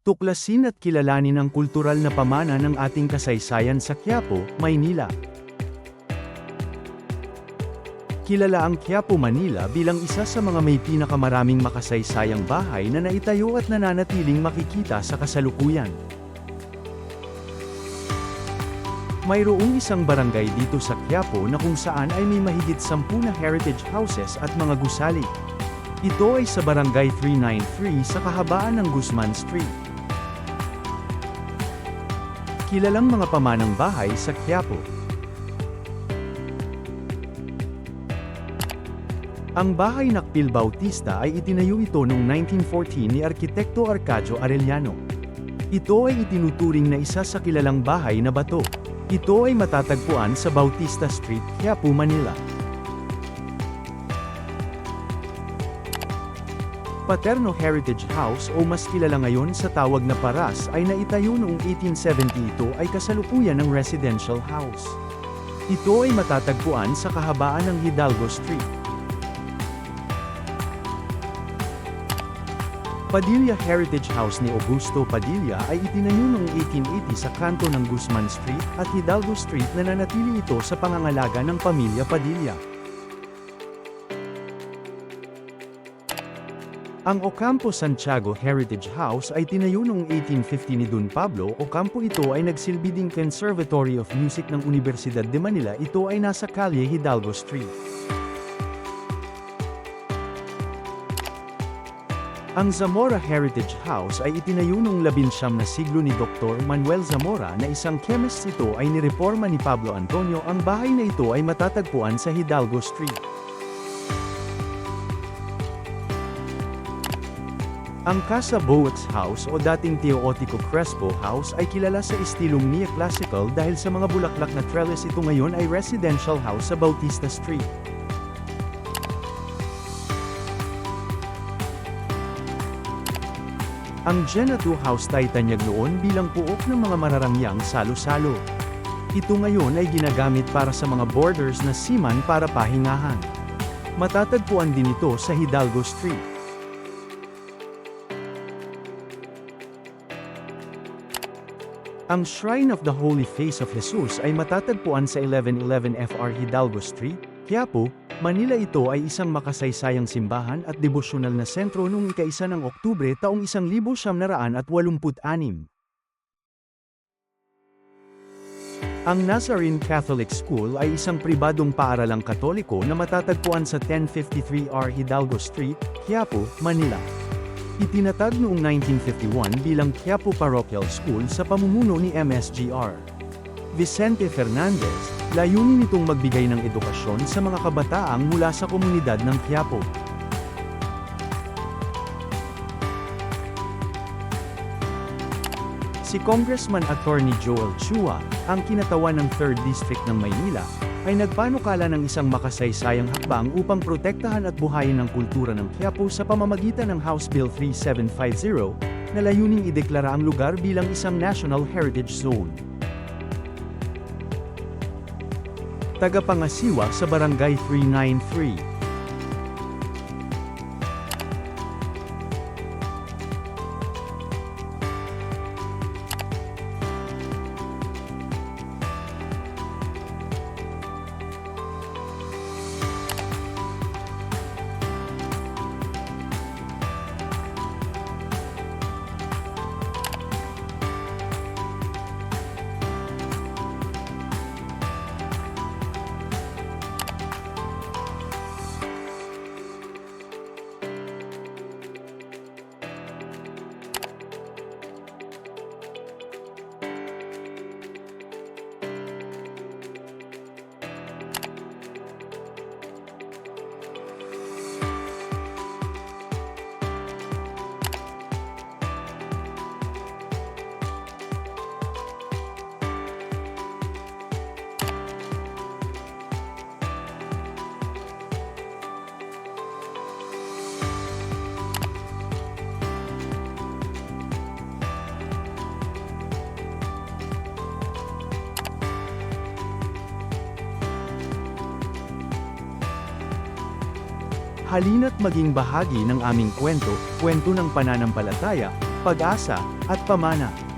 Tuklasin at kilalanin ang kultural na pamana ng ating kasaysayan sa Quiapo, Maynila. Kilala ang Quiapo, Manila bilang isa sa mga may pinakamaraming makasaysayang bahay na naitayo at nananatiling makikita sa kasalukuyan. Mayroong isang barangay dito sa Quiapo na kung saan ay may mahigit 10 na heritage houses at mga gusali. Ito ay sa Barangay 393 sa kahabaan ng Guzman Street. Kilalang mga pamanang bahay sa Quiapo. Ang bahay Nakpil Bautista ay itinayo ito noong 1914 ni Arkitekto Arcadio Arellano. Ito ay itinuturing na isa sa kilalang bahay na bato. Ito ay matatagpuan sa Bautista Street, Quiapo, Manila. Paterno Heritage House o mas kilala ngayon sa tawag na Paras ay naitayo noong 1870. Ito ay kasalukuyan ng residential house. Ito ay matatagpuan sa kahabaan ng Hidalgo Street. Padilla Heritage House ni Augusto Padilla ay itinayo noong 1880 sa kanto ng Guzman Street at Hidalgo Street na nanatili ito sa pangangalaga ng pamilya Padilla. Ang Ocampo Santiago Heritage House ay tinayo noong 1850 ni Don Pablo Ocampo. Ito ay nagsilbi ding Conservatory of Music ng Universidad de Manila. Ito ay nasa kalye Hidalgo Street. Ang Zamora Heritage House ay itinayo noong 19 na siglo ni Dr. Manuel Zamora na isang chemist. Ito ay nireforma ni Pablo Antonio. Ang bahay na ito ay matatagpuan sa Hidalgo Street. Ang Casa Boax House o dating Teotico Crespo House ay kilala sa estilong neoclassical dahil sa mga bulaklak na trellis. Ito ngayon ay residential house sa Bautista Street. Ang Jena 2 House Titanyag noon bilang puok ng mga mararangyang salo-salo. Ito ngayon ay ginagamit para sa mga boarders na seaman para pahingahan. Matatagpuan din ito sa Hidalgo Street. Ang Shrine of the Holy Face of Jesus ay matatagpuan sa 1111 FR Hidalgo Street, Quiapo, Manila. Ito ay isang makasaysayang simbahan at debosyonal na sentro noong ika-1 ng Oktubre taong 1986. Ang Nazarene Catholic School ay isang pribadong paaralang Katoliko na matatagpuan sa 1053R Hidalgo Street, Quiapo, Manila. Itinatag noong 1951 bilang Quiapo Parochial School sa pamumuno ni MSGR Vicente Fernandez. Layunin nitong magbigay ng edukasyon sa mga kabataang mula sa komunidad ng Quiapo. Si Congressman Attorney Joel Chua, ang kinatawan ng 3rd District ng Maynila, ay nagpanukala ng isang makasaysayang hakbang upang protektahan at buhayin ang kultura ng Quiapo sa pamamagitan ng House Bill 3750, na layuning ideklara ang lugar bilang isang National Heritage Zone. Tagapangasiwa sa Barangay 393. Halina't maging bahagi ng aming kwento ng pananampalataya, pag-asa, at pamana.